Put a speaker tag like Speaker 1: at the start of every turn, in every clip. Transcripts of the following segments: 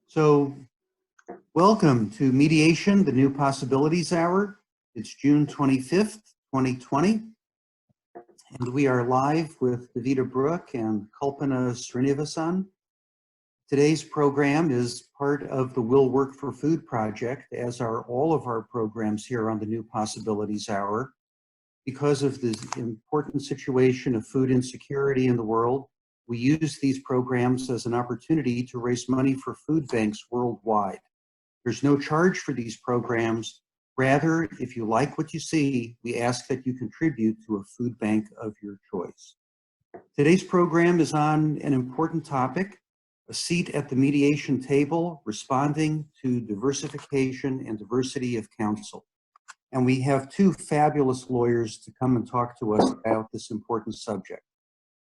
Speaker 1: So, welcome to Mediation, the New Possibilities Hour. It's June 25th, 2020, and we are live with Davida Brook and Kalpana Srinivasan. Today's program is part of the Will Work for Food project, as are all of our programs here on the New Possibilities Hour. Because of the important situation of food insecurity in the world, we use these programs as an opportunity to raise money for food banks worldwide. There's no charge for these programs. Rather, if you like what you see, we ask that you contribute to a food bank of your choice. Today's program is on an important topic, a seat at the mediation table, responding to diversification and diversity of counsel. And we have two fabulous lawyers to come and talk to us about this important subject.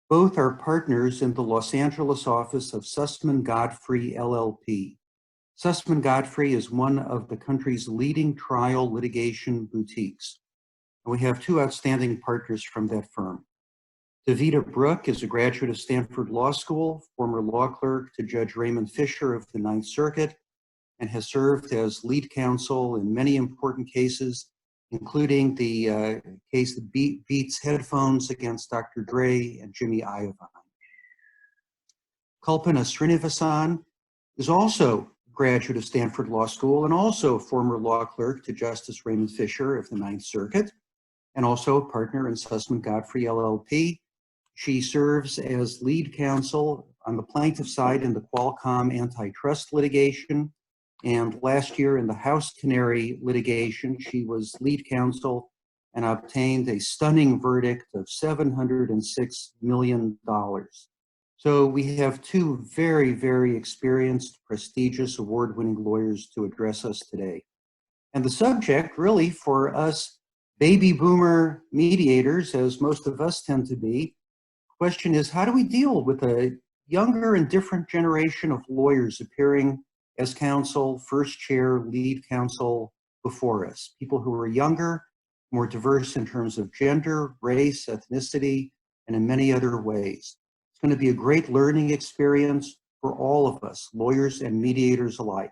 Speaker 1: Both are partners in the Los Angeles office of Sussman Godfrey, LLP. Sussman Godfrey is one of the country's leading trial litigation boutiques. And we have two outstanding partners from that firm. Davida Brook is a graduate of Stanford Law School, former law clerk to Judge Raymond Fisher of the Ninth Circuit, and has served as lead counsel in many important cases, including the case that Beats headphones against Dr. Dre and Jimmy Iovine. Kalpana Srinivasan is also a graduate of Stanford Law School and also a former law clerk to Justice Raymond Fisher of the Ninth Circuit, and also a partner in Sussman Godfrey, LLP. She serves as lead counsel on the plaintiff side in the Qualcomm antitrust litigation. And last year in the House Canary litigation, she was lead counsel and obtained a stunning verdict of $706 million. So we have two very, very experienced, prestigious, award-winning lawyers to address us today. And the subject really for us baby boomer mediators, as most of us tend to be, the question is, how do we deal with a younger and different generation of lawyers appearing as counsel, first chair, lead counsel before us? People who are younger, more diverse in terms of gender, race, ethnicity, and in many other ways. It's going to be a great learning experience for all of us, lawyers and mediators alike.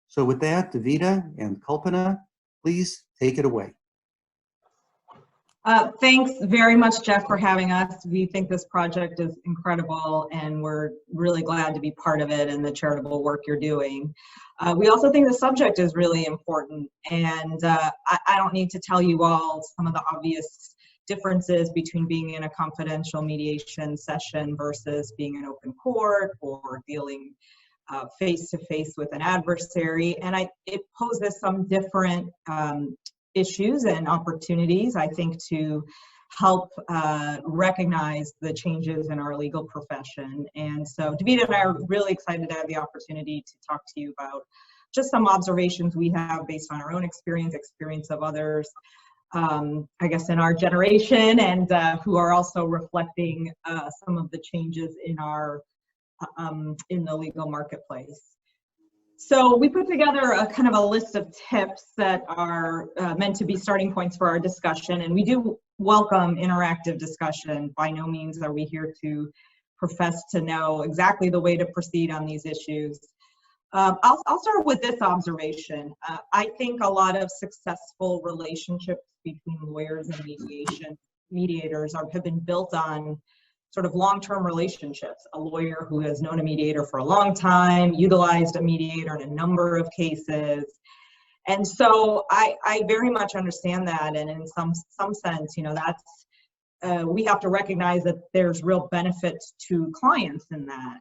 Speaker 1: So with that, Davida and Kalpana, please take it away.
Speaker 2: Thanks very much, Jeff, for having us. We think this project is incredible, and we're really glad to be part of it and the charitable work you're doing. We also think the subject is really important, and I don't need to tell you all some of the obvious differences between being in a confidential mediation session versus being in open court or dealing face-to-face with an adversary, and it poses some different issues and opportunities, I think, to help recognize the changes in our legal profession. And so Davida and I are really excited to have the opportunity to talk to you about just some observations we have based on our own experience of others, I guess, in our generation, and who are also reflecting some of the changes in our in the legal marketplace. So we put together a kind of a list of tips that are meant to be starting points for our discussion, and we do welcome interactive discussion. By no means are we here to profess to know exactly the way to proceed on these issues. I'll start with this observation. I think a lot of successful relationships between lawyers and mediators have been built on sort of long-term relationships. A lawyer who has known a mediator for a long time, utilized a mediator in a number of cases. And so I very much understand that, and in some sense, you know, that's, we have to recognize that there's real benefits to clients in that.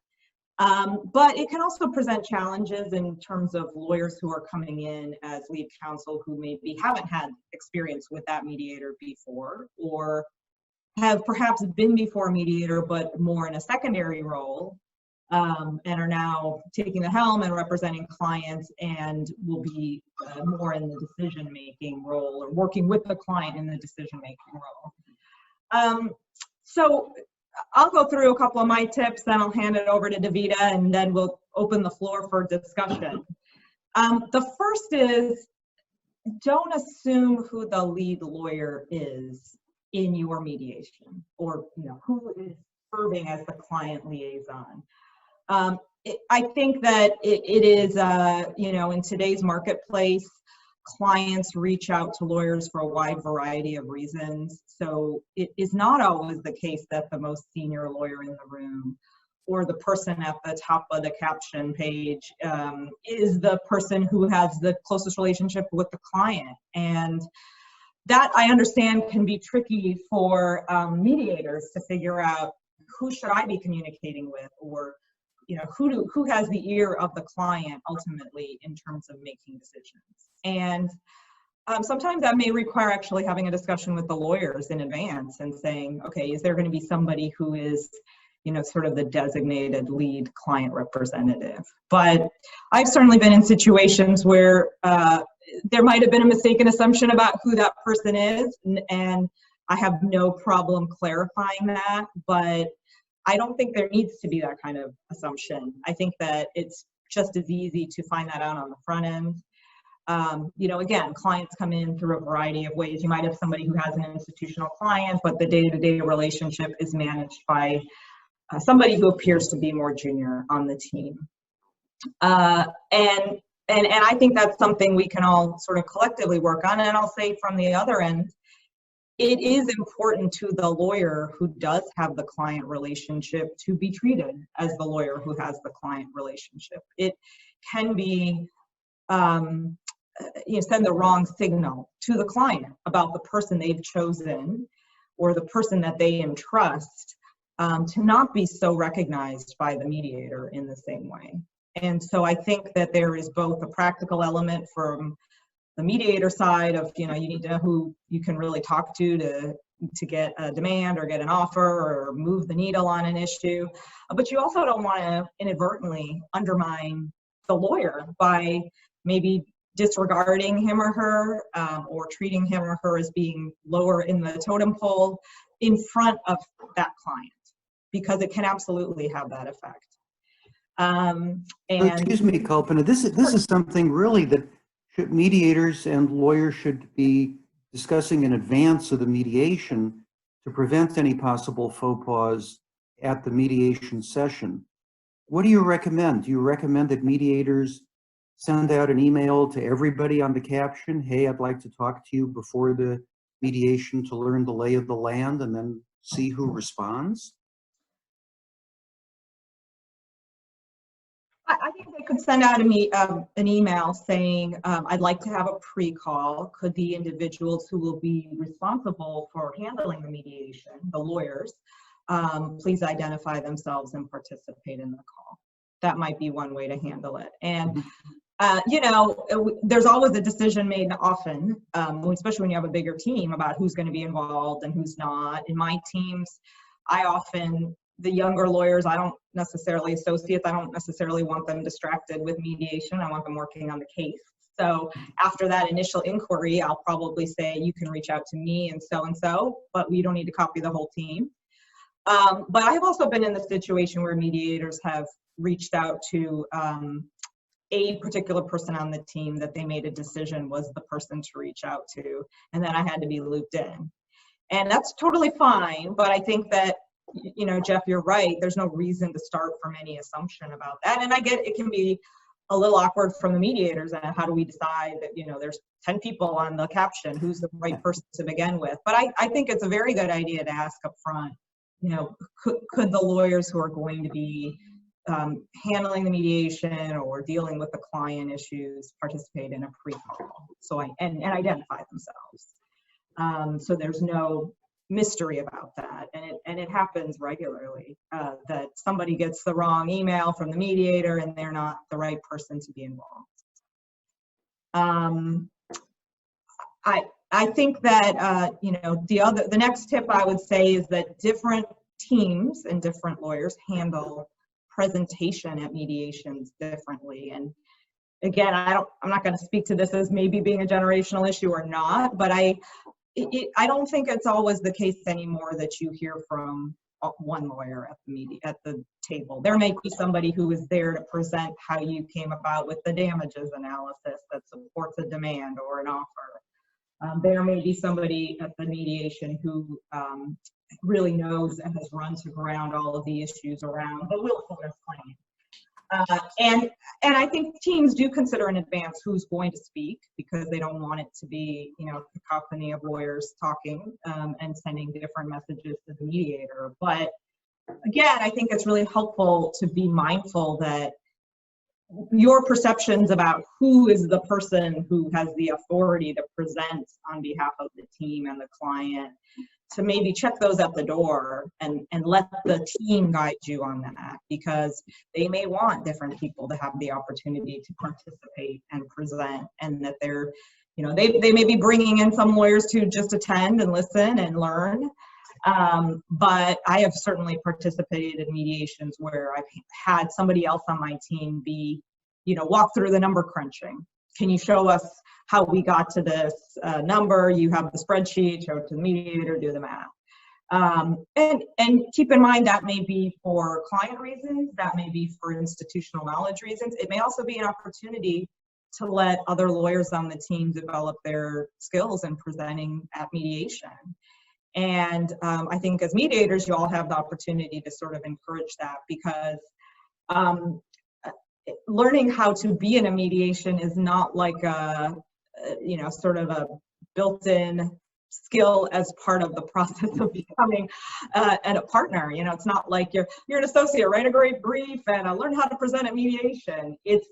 Speaker 2: But it can also present challenges in terms of lawyers who are coming in as lead counsel who maybe haven't had experience with that mediator before, or have perhaps been before a mediator but more in a secondary role, and are now taking the helm and representing clients and will be more in the decision-making role or working with the client in the decision-making role. So I'll go through a couple of my tips, then I'll hand it over to Davida, and then we'll open the floor for discussion. The first is, don't assume who the lead lawyer is in your mediation, or, you know, who is serving as the client liaison. I think that it is, you know, in today's marketplace, clients reach out to lawyers for a wide variety of reasons. So it is not always the case that the most senior lawyer in the room or the person at the top of the caption page is the person who has the closest relationship with the client. And that, I understand, can be tricky for mediators to figure out who should I be communicating with, or you know, who has the ear of the client ultimately in terms of making decisions. And sometimes that may require actually having a discussion with the lawyers in advance and saying, okay, is there going to be somebody who is, you know, sort of the designated lead client representative? But I've certainly been in situations where there might have been a mistaken assumption about who that person is, and I have no problem clarifying that, but I don't think there needs to be that kind of assumption. I think that it's just as easy to find that out on the front end. You know, again, clients come in through a variety of ways. You might have somebody who has an institutional client, but the day-to-day relationship is managed by somebody who appears to be more junior on the team. And I think that's something we can all sort of collectively work on. And I'll say from the other end, it is important to the lawyer who does have the client relationship to be treated as the lawyer who has the client relationship. It can be, you know, send the wrong signal to the client about the person they've chosen or the person that they entrust to not be so recognized by the mediator in the same way. And so I think that there is both a practical element from the mediator side of, you know, you need to know who you can really talk to get a demand or get an offer or move the needle on an issue. But you also don't want to inadvertently undermine the lawyer by maybe disregarding him or her or treating him or her as being lower in the totem pole in front of that client, because it can absolutely have that effect.
Speaker 1: Excuse me, Kalpana, this is something really that mediators and lawyers should be discussing in advance of the mediation to prevent any possible faux pas at the mediation session. What do you recommend? Do you recommend that mediators send out an email to everybody on the caption, hey, I'd like to talk to you before the mediation to learn the lay of the land, and then see who responds?
Speaker 2: I think they could send out an email saying, I'd like to have a pre-call. Could the individuals who will be responsible for handling the mediation, the lawyers, please identify themselves and participate in the call? That might be one way to handle it. And, you know, there's always a decision made often, especially when you have a bigger team, about who's going to be involved and who's not. In my teams, the younger lawyers, I don't necessarily, associates, I don't necessarily want them distracted with mediation. I want them working on the case. So after that initial inquiry, I'll probably say, you can reach out to me and so, but we don't need to copy the whole team. But I have also been in the situation where mediators have reached out to a particular person on the team that they made a decision was the person to reach out to, and then I had to be looped in. And that's totally fine, but I think that, you know, Jeff, you're right. There's no reason to start from any assumption about that. And I get it can be a little awkward from the mediators. And how do we decide that, you know, there's 10 people on the caption, who's the right person to begin with? But I think it's a very good idea to ask up front, you know, could the lawyers who are going to be handling the mediation or dealing with the client issues participate in a pre-call? So and identify themselves. So there's no mystery about that, and it happens regularly that somebody gets the wrong email from the mediator and they're not the right person to be involved. I think that you know, the next tip I would say is that different teams and different lawyers handle presentation at mediations differently. And again, I'm not going to speak to this as maybe being a generational issue or not, but I don't think it's always the case anymore that you hear from one lawyer at the table. There may be somebody who is there to present how you came about with the damages analysis that supports a demand or an offer. There may be somebody at the mediation who really knows and has run to ground all of the issues around the willfulness claim. And I think teams do consider in advance who's going to speak, because they don't want it to be, you know, a cacophony of lawyers talking and sending different messages to the mediator. But again, I think it's really helpful to be mindful that your perceptions about who is the person who has the authority to present on behalf of the team and the client, to maybe check those at the door and let the team guide you on that, because they may want different people to have the opportunity to participate and present, and that they're, you know, they may be bringing in some lawyers to just attend and listen and learn. But I have certainly participated in mediations where I've had somebody else on my team be, you know, walk through the number crunching. Can you show us how we got to this number? You have the spreadsheet, show it to the mediator, do the math. And keep in mind that may be for client reasons, that may be for institutional knowledge reasons. It may also be an opportunity to let other lawyers on the team develop their skills in presenting at mediation. And I think as mediators, you all have the opportunity to sort of encourage that, because learning how to be in a mediation is not like a, you know, sort of a built-in skill as part of the process of becoming a partner. You know, it's not like you're an associate, write a great brief and learn how to present at mediation. It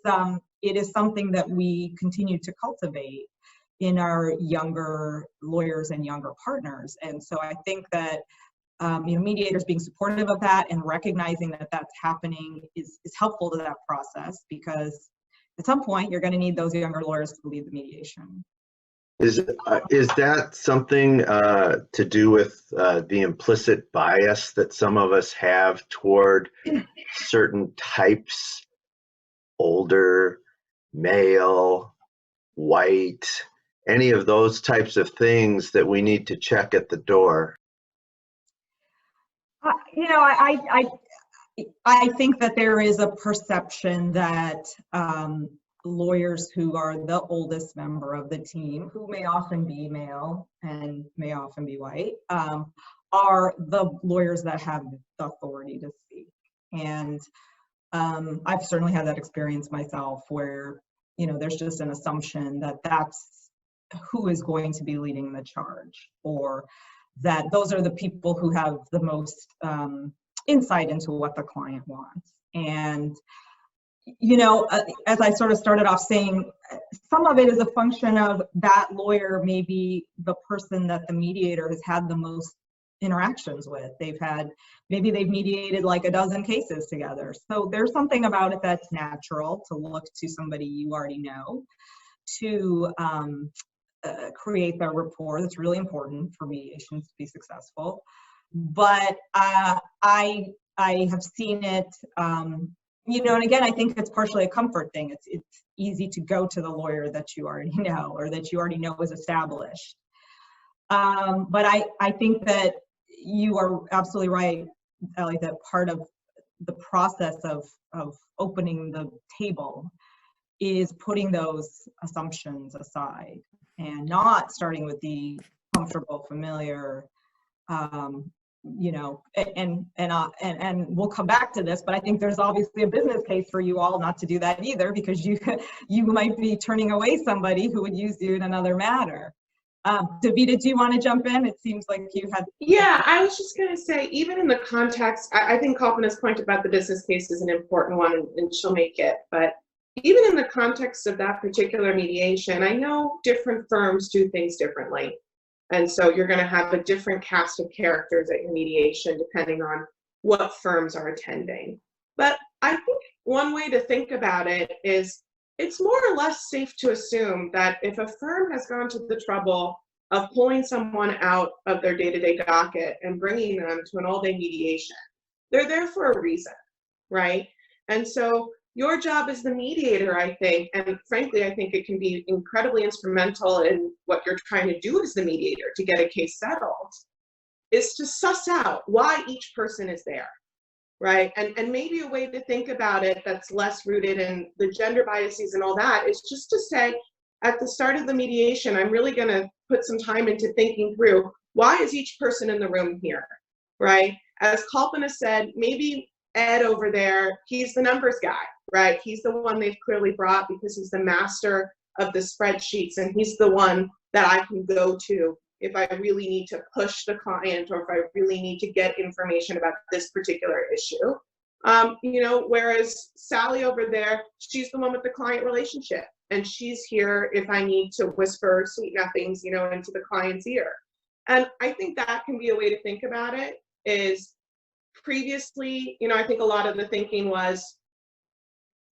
Speaker 2: is something that we continue to cultivate in our younger lawyers and younger partners. And so I think that you know, mediators being supportive of that and recognizing that that's happening is helpful to that process, because at some point you're going to need those younger lawyers to lead the mediation.
Speaker 3: Is that something to do with the implicit bias that some of us have toward certain types, older, male, white, any of those types of things that we need to check at the door?
Speaker 2: You know, I think that there is a perception that lawyers who are the oldest member of the team, who may often be male and may often be white, are the lawyers that have the authority to speak. And I've certainly had that experience myself, where, you know, there's just an assumption that that's who is going to be leading the charge, or that those are the people who have the most insight into what the client wants. And, you know, as I sort of started off saying, some of it is a function of that lawyer may be the person that the mediator has had the most interactions with. Maybe they've mediated like a dozen cases together. So there's something about it that's natural to look to somebody you already know to create that rapport. That's really important for mediation to be successful. But I have seen it, you know, and again, I think it's partially a comfort thing. It's easy to go to the lawyer that you already know, or that you already know is established. But I think that you are absolutely right, Ellie, that part of the process of opening the table is putting those assumptions aside and not starting with the comfortable, familiar, you know, and we'll come back to this, but I think there's obviously a business case for you all not to do that either, because you might be turning away somebody who would use you in another matter. Davida, do you want to jump in? It seems like you had.
Speaker 4: Yeah, I was just going to say, even in the context, I think Kalpana's point about the business case is an important one, and she'll make it. But even in the context of that particular mediation, I know different firms do things differently. And so you're going to have a different cast of characters at your mediation depending on what firms are attending. But I think one way to think about it is, it's more or less safe to assume that if a firm has gone to the trouble of pulling someone out of their day-to-day docket and bringing them to an all-day mediation, they're there for a reason, right? And so your job as the mediator, I think, and frankly, I think it can be incredibly instrumental in what you're trying to do as the mediator to get a case settled, is to suss out why each person is there. Right, and maybe a way to think about it that's less rooted in the gender biases and all that is just to say, at the start of the mediation, I'm really going to put some time into thinking through, why is each person in the room here, right? As Kalpana said, maybe Ed over there, he's the numbers guy, right? He's the one they've clearly brought because he's the master of the spreadsheets, and he's the one that I can go to if I really need to push the client or if I really need to get information about this particular issue. You know, whereas Sally over there, she's the one with the client relationship, and she's here if I need to whisper sweet nothings, you know, into the client's ear. And I think that can be a way to think about it. Is previously, you know, I think a lot of the thinking was,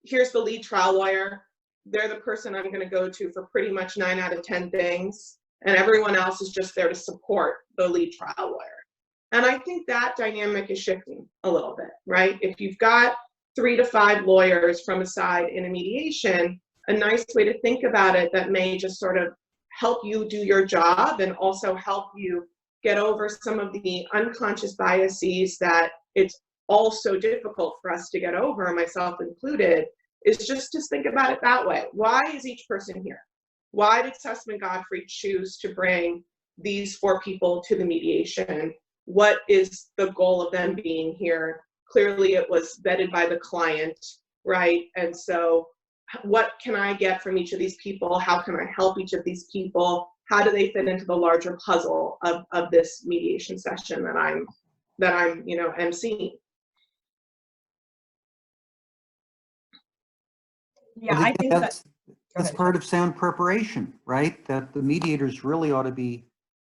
Speaker 4: here's the lead trial lawyer. They're the person I'm going to go to for pretty much 9 out of 10 things, and everyone else is just there to support the lead trial lawyer. And I think that dynamic is shifting a little bit, right? If you've got 3 to 5 lawyers from a side in a mediation, a nice way to think about it that may just sort of help you do your job and also help you get over some of the unconscious biases that it's all so difficult for us to get over, myself included, is just to think about it that way. Why is each person here? Why did Sussman Godfrey choose to bring these 4 people to the mediation? What is the goal of them being here? Clearly it was vetted by the client, right? And so what can I get from each of these people? How can I help each of these people? How do they fit into the larger puzzle of this mediation session that I'm you know, emceeing?
Speaker 2: Yeah, I think
Speaker 1: that's part of sound preparation, right? That the mediators really ought to be,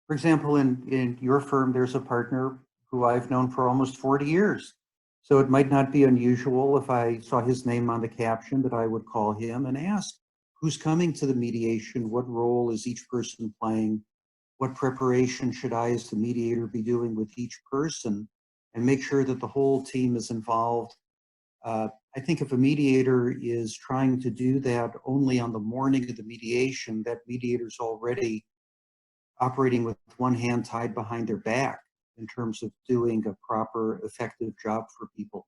Speaker 1: for example, in your firm, there's a partner who I've known for almost 40 years. So it might not be unusual if I saw his name on the caption that I would call him and ask, who's coming to the mediation? What role is each person playing? What preparation should I as the mediator be doing with each person? And make sure that the whole team is involved. I think if a mediator is trying to do that only on the morning of the mediation, that mediator's already operating with one hand tied behind their back in terms of doing a proper, effective job for people.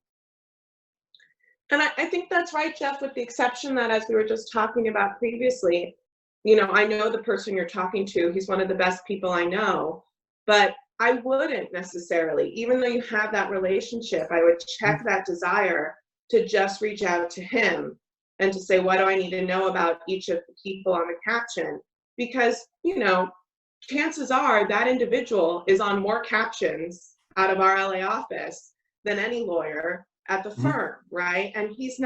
Speaker 4: And I think that's right, Jeff, with the exception that, as we were just talking about previously, you know, I know the person you're talking to, he's one of the best people I know, but I wouldn't necessarily, even though you have that relationship, I would check that desire to just reach out to him and to say, what do I need to know about each of the people on the caption? Because, you know, chances are that individual is on more captions out of our LA office than any lawyer at the firm, right? And he's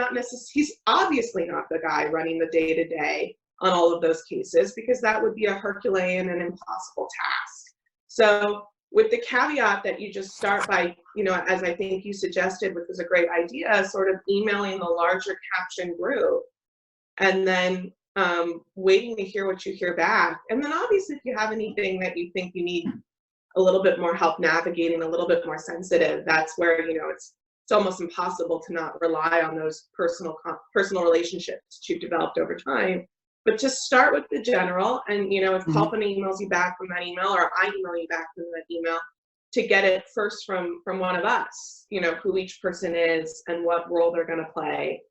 Speaker 4: obviously not the guy running the day-to-day on all of those cases, because that would be a Herculean and impossible task. So with the caveat that you just start by, you know, as I think you suggested, which was a great idea, sort of emailing the larger caption group, and then waiting to hear what you hear back. And then obviously if you have anything that you think you need a little bit more help navigating, a little bit more sensitive, that's where, you know, it's almost impossible to not rely on those personal relationships that you've developed over time. But just start with the general, and, you know, if Kalpana emails you back from that email, or I email you back from that email, to get it first from one of us, you know, who each person is and what role they're going to play.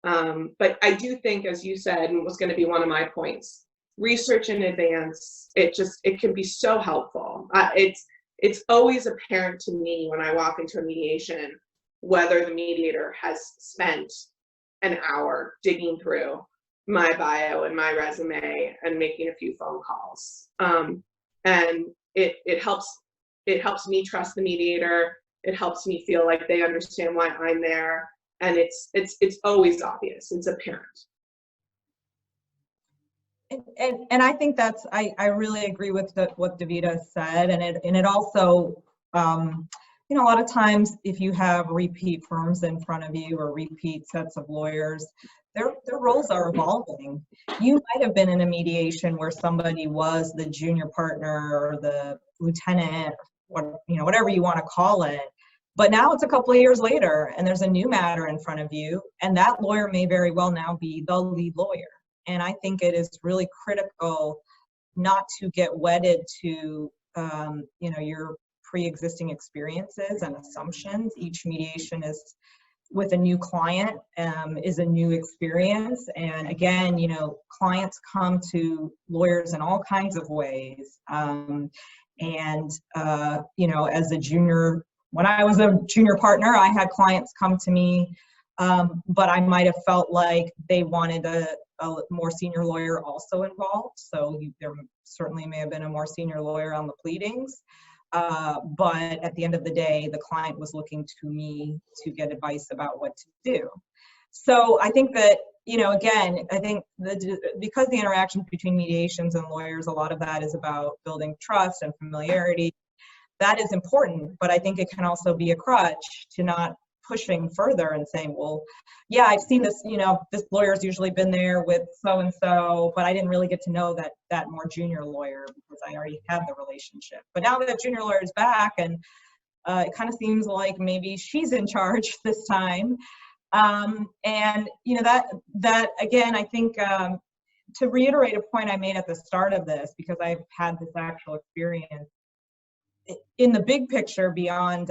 Speaker 4: But I do think, as you said, and was going to be one of my points, research in advance, it can be so helpful. It's always apparent to me when I walk into a mediation whether the mediator has spent an hour digging through my bio and my resume and making a few phone calls. And it helps me trust the mediator. It helps me feel like they understand why I'm there. And it's always obvious, it's apparent.
Speaker 2: And I think that's, I really agree with what Davida said. And it also, you know, a lot of times if you have repeat firms in front of you or repeat sets of lawyers, their roles are evolving. You might have been in a mediation where somebody was the junior partner or the lieutenant, or, you know, whatever you want to call it. But now it's a couple of years later and there's a new matter in front of you, and that lawyer may very well now be the lead lawyer. And I think it is really critical not to get wedded to, you know, your pre-existing experiences and assumptions. Each mediation is with a new client, is a new experience. And again, you know, clients come to lawyers in all kinds of ways. You know, as a junior when I was a junior partner, I had clients come to me, but I might have felt like they wanted a more senior lawyer also involved. So there certainly may have been a more senior lawyer on the pleadings. But at the end of the day, the client was looking to me to get advice about what to do. So I think that, you know, again, I think because the interactions between mediations and lawyers, a lot of that is about building trust and familiarity. That is important, but I think it can also be a crutch to not pushing further and saying, well, yeah, I've seen this, you know, this lawyer's usually been there with so-and-so, but I didn't really get to know that more junior lawyer because I already had the relationship. But now that junior lawyer is back, and it kind of seems like maybe she's in charge this time. And, you know, that again, I think, to reiterate a point I made at the start of this, because I've had this actual experience, in the big picture, beyond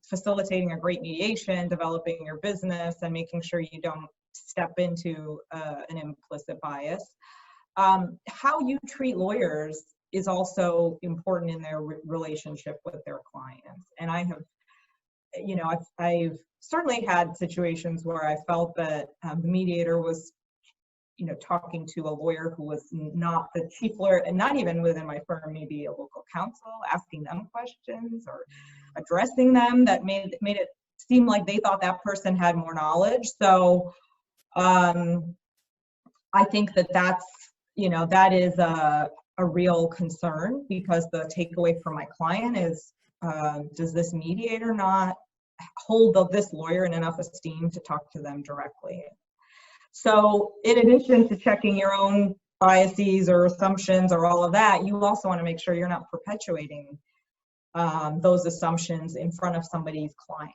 Speaker 2: facilitating a great mediation, developing your business, and making sure you don't step into an implicit bias, how you treat lawyers is also important in their relationship with their clients. And I have, you know, I've certainly had situations where I felt that the mediator was, you know, talking to a lawyer who was not the chief lawyer, and not even within my firm, maybe a local counsel, asking them questions or addressing them that made it seem like they thought that person had more knowledge. So I think that's, you know, that is a real concern, because the takeaway from my client is, does this mediator not hold this lawyer in enough esteem to talk to them directly? So in addition to checking your own biases or assumptions or all of that, you also want to make sure you're not perpetuating those assumptions in front of somebody's client.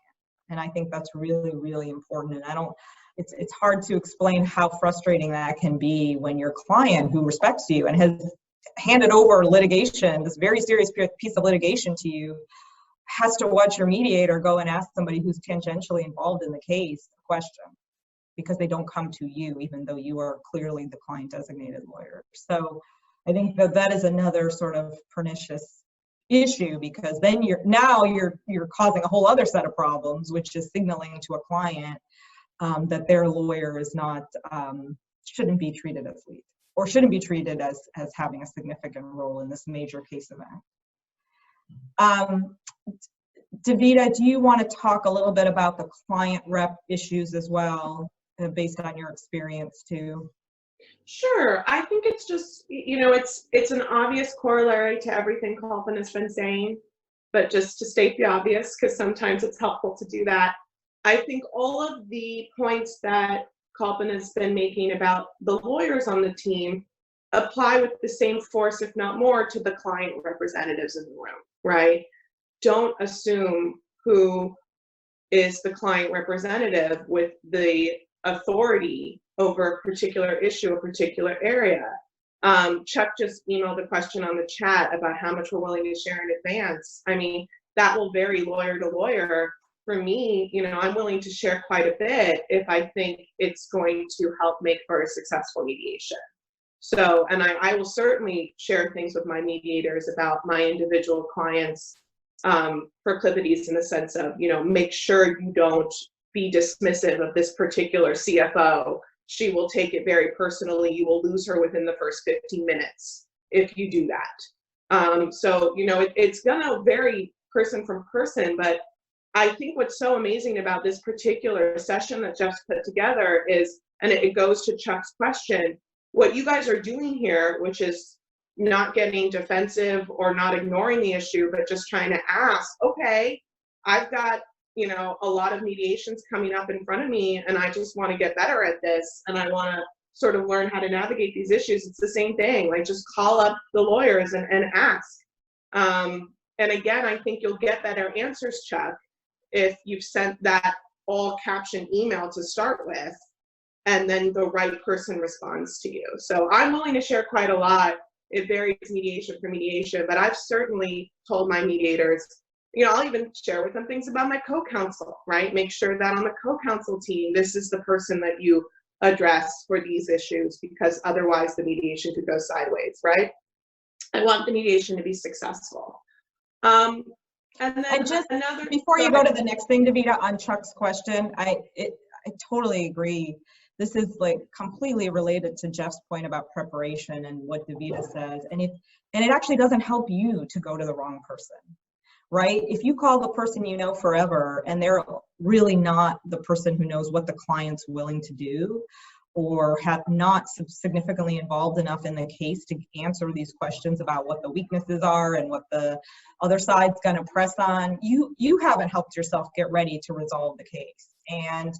Speaker 2: And I think that's really, really important. And it's hard to explain how frustrating that can be when your client, who respects you and has handed over litigation, this very serious piece of litigation to you, has to watch your mediator go and ask somebody who's tangentially involved in the case a question, because they don't come to you, even though you are clearly the client designated lawyer. So I think that is another sort of pernicious issue, because then you're causing a whole other set of problems, which is signaling to a client that their lawyer is not, shouldn't be treated as lead, or shouldn't be treated as having a significant role in this major case event. Davida, do you want to talk a little bit about the client rep issues as well, based on your experience too?
Speaker 4: Sure. I think it's just, you know, it's an obvious corollary to everything Kalpana has been saying, but just to state the obvious, because sometimes it's helpful to do that. I think all of the points that Kalpana has been making about the lawyers on the team apply with the same force, if not more, to the client representatives in the room, right? Don't assume who is the client representative with the authority over a particular issue, a particular area. Chuck just emailed a question on the chat about how much we're willing to share in advance. I mean, that will vary lawyer to lawyer. For me, you know, I'm willing to share quite a bit if I think it's going to help make for a successful mediation. So, and I will certainly share things with my mediators about my individual clients' proclivities, in the sense of, you know, make sure you don't be dismissive of this particular CFO. She will take it very personally. You will lose her within the first 15 minutes if you do that. So, you know, it's gonna vary person from person, but I think what's so amazing about this particular session that Jeff's put together is, and it goes to Chuck's question, what you guys are doing here, which is not getting defensive or not ignoring the issue, but just trying to ask, okay, I've got, you know, a lot of mediations coming up in front of me, and I just want to get better at this, and I want to sort of learn how to navigate these issues. It's the same thing, like just call up the lawyers and ask. And again, I think you'll get better answers, Chuck, if you've sent that all caption email to start with, and then the right person responds to you. So I'm willing to share quite a lot. It varies mediation for mediation, but I've certainly told my mediators, you know, I'll even share with them things about my co-counsel, right? Make sure that on the co-counsel team, this is the person that you address for these issues, because otherwise the mediation could go sideways, right? I want the mediation to be successful. And then
Speaker 2: And just
Speaker 4: another,
Speaker 2: before you go to the next thing, Davida, on Chuck's question, I totally agree. This is like completely related to Jeff's point about preparation and what Davida says. And it actually doesn't help you to go to the wrong person, right? If you call the person you know forever and they're really not the person who knows what the client's willing to do, or have not significantly involved enough in the case to answer these questions about what the weaknesses are and what the other side's going to press on, you haven't helped yourself get ready to resolve the case. And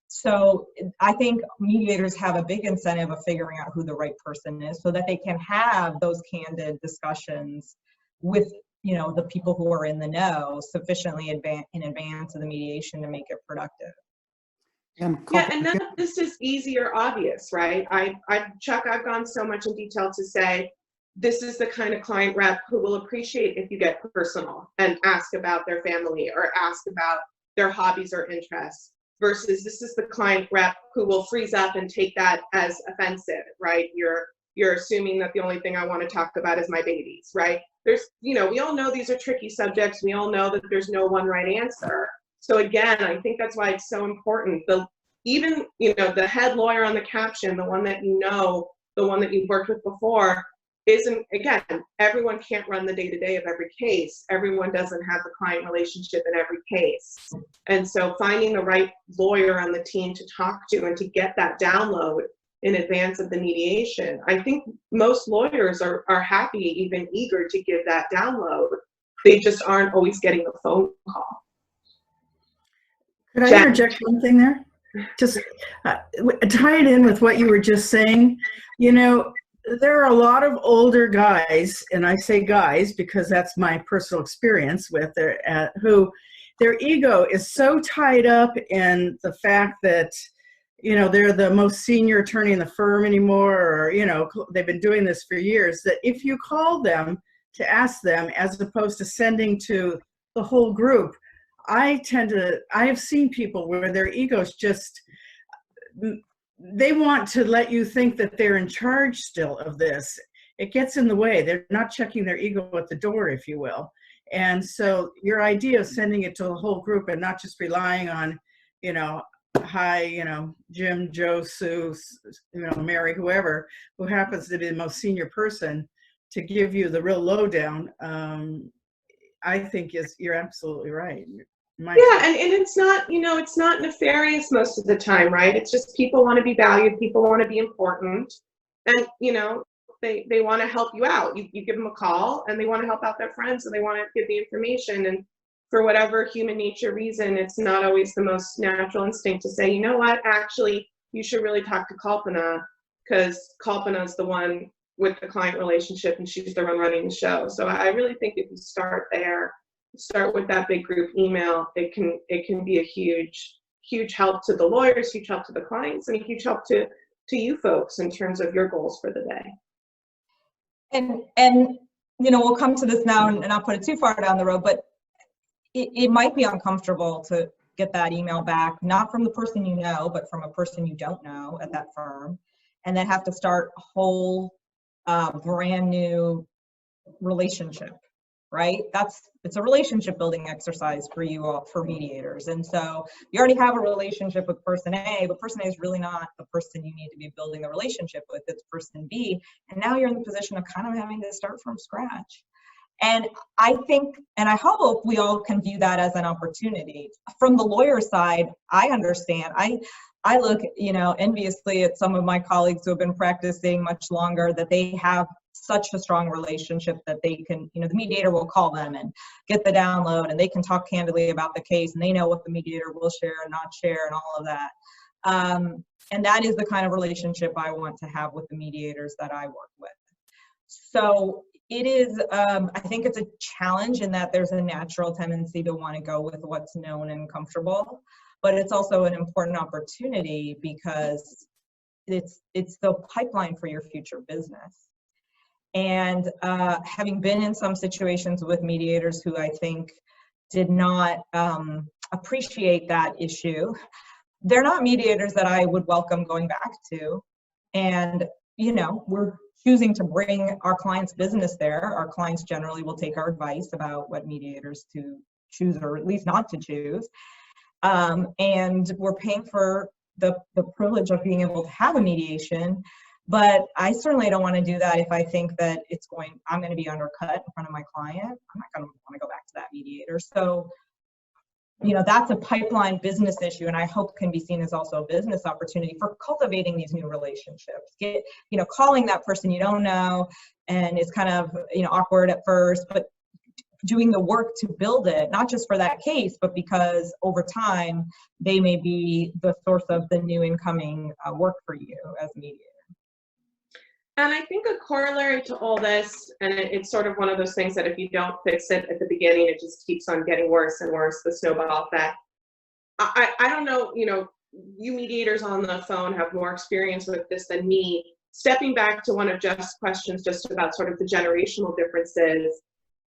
Speaker 2: so I think mediators have a big incentive of figuring out who the right person is so that they can have those candid discussions with, you know, the people who are in the know sufficiently in advance of the mediation to make it productive.
Speaker 1: And
Speaker 4: yeah, and none of this is easy or obvious, right? Chuck, I've gone so much in detail to say, this is the kind of client rep who will appreciate if you get personal and ask about their family or ask about their hobbies or interests, versus this is the client rep who will freeze up and take that as offensive, right? You're assuming that the only thing I want to talk about is my babies, right? There's, you know, we all know these are tricky subjects. We all know that there's no one right answer. So again, I think that's why it's so important. Even, you know, the head lawyer on the caption, the one that you know, the one that you've worked with before, isn't, again, everyone can't run the day-to-day of every case. Everyone doesn't have the client relationship in every case. And so finding the right lawyer on the team to talk to and to get that download in advance of the mediation, I think most lawyers are happy, even eager to give that download. They just aren't always getting a phone call.
Speaker 5: Could I interject one thing there? Just tie it in with what you were just saying. You know, there are a lot of older guys, and I say guys because that's my personal experience with who their ego is so tied up in the fact that, you know, they're the most senior attorney in the firm anymore, or, you know, they've been doing this for years, that if you call them to ask them as opposed to sending to the whole group, I have seen people where their egos just, they want to let you think that they're in charge still of this. It gets in the way. They're not checking their ego at the door, if you will. And so your idea of sending it to the whole group and not just relying on, you know, hi, you know, Jim, Joe, Sue, you know, Mary, whoever, who happens to be the most senior person to give you the real lowdown, I think you're absolutely right.
Speaker 4: Yeah, and it's not, you know, it's not nefarious most of the time, right? It's just people want to be valued, people want to be important, and, you know, they want to help you out. You give them a call and they want to help out their friends and they want to give the information, and for whatever human nature reason, it's not always the most natural instinct to say, you know what, actually, you should really talk to Kalpana, because Kalpana is the one with the client relationship and she's the one running the show. So I really think if you start there, start with that big group email, it can be a huge help to the lawyers, huge help to the clients, and a huge help to you folks in terms of your goals for the day.
Speaker 2: And you know, we'll come to this now and not put it too far down the road, but it might be uncomfortable to get that email back, not from the person you know, but from a person you don't know at that firm, and then have to start a whole brand new relationship, right? It's a relationship building exercise for you all, for mediators. And so you already have a relationship with person A, but person A is really not the person you need to be building the relationship with. It's person B. And now you're in the position of kind of having to start from scratch. And I think, and I hope we all can view that as an opportunity. From the lawyer side, I understand. I look, you know, enviously at some of my colleagues who have been practicing much longer, that they have such a strong relationship that they can, you know, the mediator will call them and get the download, and they can talk candidly about the case, and they know what the mediator will share and not share and all of that. And that is the kind of relationship I want to have with the mediators that I work with. So it is, I think it's a challenge in that there's a natural tendency to want to go with what's known and comfortable, but it's also an important opportunity because it's the pipeline for your future business. And having been in some situations with mediators who I think did not appreciate that issue, they're not mediators that I would welcome going back to. And, you know, we're choosing to bring our clients' business there. Our clients generally will take our advice about what mediators to choose or at least not to choose. And we're paying for the privilege of being able to have a mediation. But I certainly don't want to do that if I think that I'm going to be undercut in front of my client. I'm not going to want to go back to that mediator. So, that's a pipeline business issue, and I hope can be seen as also a business opportunity for cultivating these new relationships. Calling that person you don't know, and it's kind of, awkward at first, but doing the work to build it, not just for that case, but because over time, they may be the source of the new incoming work for you as a mediator.
Speaker 4: And I think a corollary to all this, and it's sort of one of those things that if you don't fix it at the beginning, it just keeps on getting worse and worse, the snowball effect. I don't know, you mediators on the phone have more experience with this than me. Stepping back to one of Jeff's questions just about sort of the generational differences,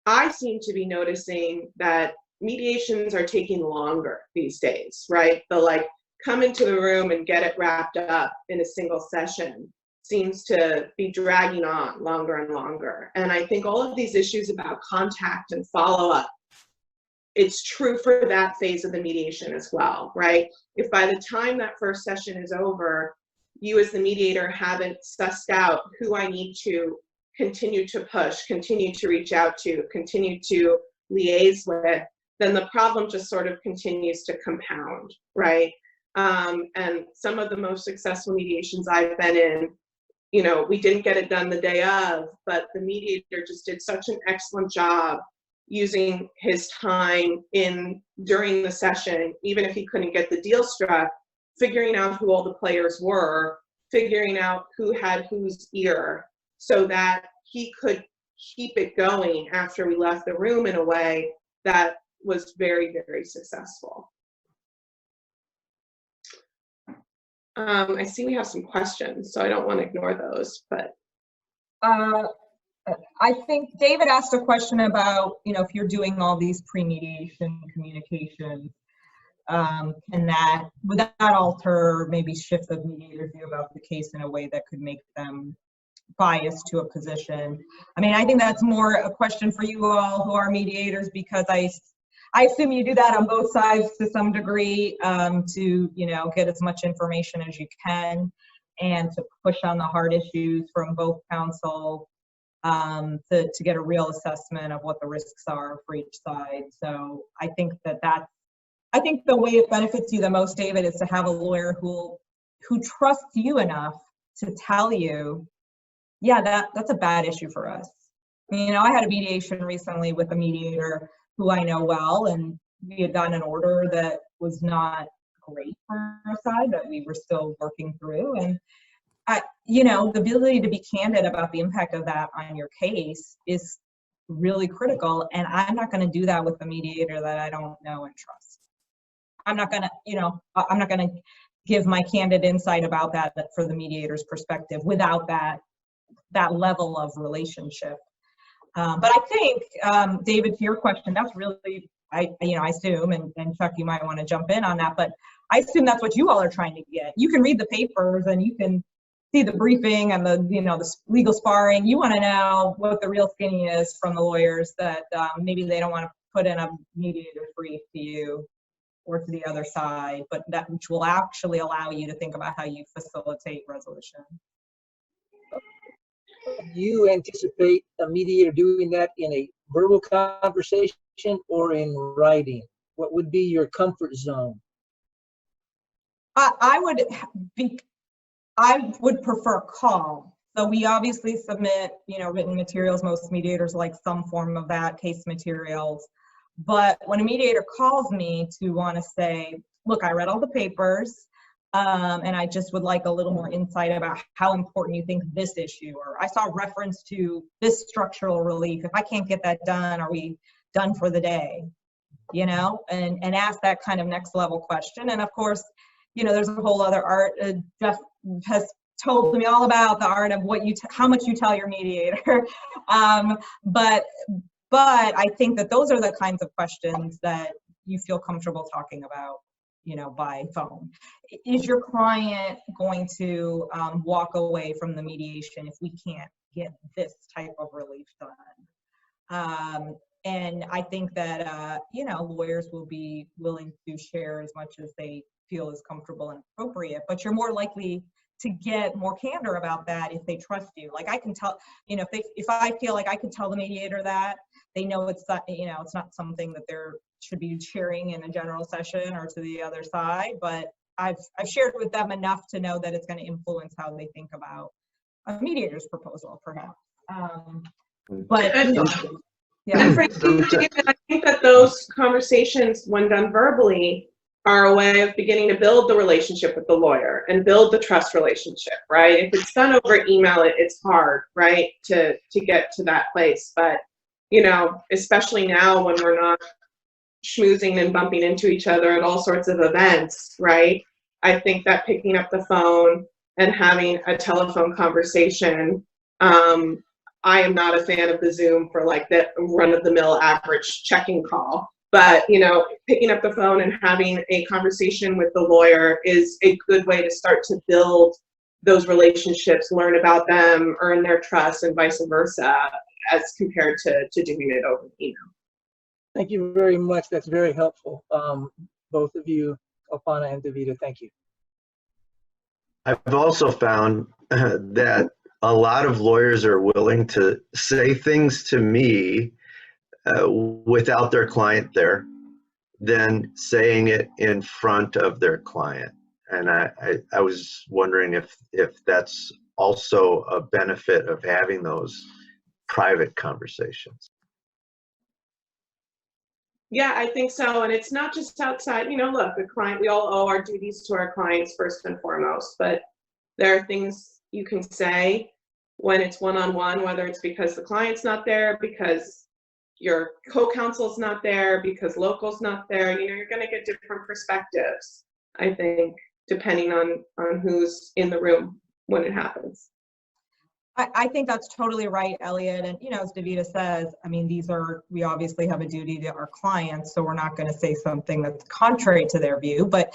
Speaker 4: I seem to be noticing that mediations are taking longer these days, right? The come into the room and get it wrapped up in a single session seems to be dragging on longer and longer. And I think all of these issues about contact and follow-up, it's true for that phase of the mediation as well, right? If by the time that first session is over, you as the mediator haven't sussed out who I need to continue to push, continue to reach out to, continue to liaise with, then the problem just sort of continues to compound, right? And some of the most successful mediations I've been in, we didn't get it done the day of, but the mediator just did such an excellent job using his time during the session, even if he couldn't get the deal struck, figuring out who all the players were, figuring out who had whose ear, so that he could keep it going after we left the room in a way that was very, very successful. I see we have some questions, so I don't want to ignore those, but.
Speaker 2: I think David asked a question about, if you're doing all these pre-mediation communications, would that alter, maybe shift the mediator's view about the case in a way that could make them biased to a position? I mean, I think that's more a question for you all who are mediators, because I assume you do that on both sides to some degree, to get as much information as you can and to push on the hard issues from both counsel, to get a real assessment of what the risks are for each side. So I think I think the way it benefits you the most, David, is to have a lawyer who trusts you enough to tell you, yeah, that's a bad issue for us. I had a mediation recently with a mediator who I know well, and we had gotten an order that was not great for our side, that we were still working through. And the ability to be candid about the impact of that on your case is really critical. And I'm not going to do that with a mediator that I don't know and trust. I'm not going to give my candid insight about that for the mediator's perspective without that level of relationship. But I think, David, to your question, that's really, I assume, and Chuck, you might want to jump in on that, but I assume that's what you all are trying to get. You can read the papers and you can see the briefing and the legal sparring. You want to know what the real skinny is from the lawyers that maybe they don't want to put in a mediator brief to you or to the other side, but which will actually allow you to think about how you facilitate resolution.
Speaker 6: Do you anticipate a mediator doing that in a verbal conversation or in writing? What would be your comfort zone?
Speaker 2: I would prefer call. So we obviously submit, written materials. Most mediators like some form of that, case materials. But when a mediator calls me to want to say, look, I read all the papers, and I just would like a little more insight about how important you think this issue, or I saw reference to this structural relief. If I can't get that done, are we done for the day? And ask that kind of next level question. And of course, there's a whole other art. Jeff has told me all about the art of how much you tell your mediator. But I think that those are the kinds of questions that you feel comfortable talking about, by phone. Is your client going to walk away from the mediation if we can't get this type of relief done. And I think that, lawyers will be willing to share as much as they feel is comfortable and appropriate, but you're more likely to get more candor about that if they trust you. Like I can tell, if I feel like I could tell the mediator that, they know it's not, it's not something that they're should be sharing in a general session or to the other side, but I've shared with them enough to know that it's going to influence how they think about a mediator's proposal, perhaps. But yeah.
Speaker 4: And frankly, David, I think that those conversations, when done verbally, are a way of beginning to build the relationship with the lawyer and build the trust relationship, right? If it's done over email, it's hard, right, to get to that place. But, especially now when we're not schmoozing and bumping into each other at all sorts of events, right? I think that picking up the phone and having a telephone conversation, I am not a fan of the Zoom for like the run-of-the-mill average checking call. But, picking up the phone and having a conversation with the lawyer is a good way to start to build those relationships, learn about them, earn their trust, and vice versa, as compared to doing it over email.
Speaker 6: Thank you very much. That's very helpful. Both of you, Kalpana and Davida, thank you.
Speaker 3: I've also found that a lot of lawyers are willing to say things to me without their client there than saying it in front of their client. And I was wondering if that's also a benefit of having those private conversations.
Speaker 4: Yeah, I think so. And it's not just outside, look, the client, we all owe our duties to our clients first and foremost, but there are things you can say when it's one-on-one, whether it's because the client's not there, because your co-counsel's not there, because local's not there, you're going to get different perspectives, I think, depending on who's in the room when it happens.
Speaker 2: I think that's totally right, Elliot. And, as Davida says, we obviously have a duty to our clients, so we're not going to say something that's contrary to their view. But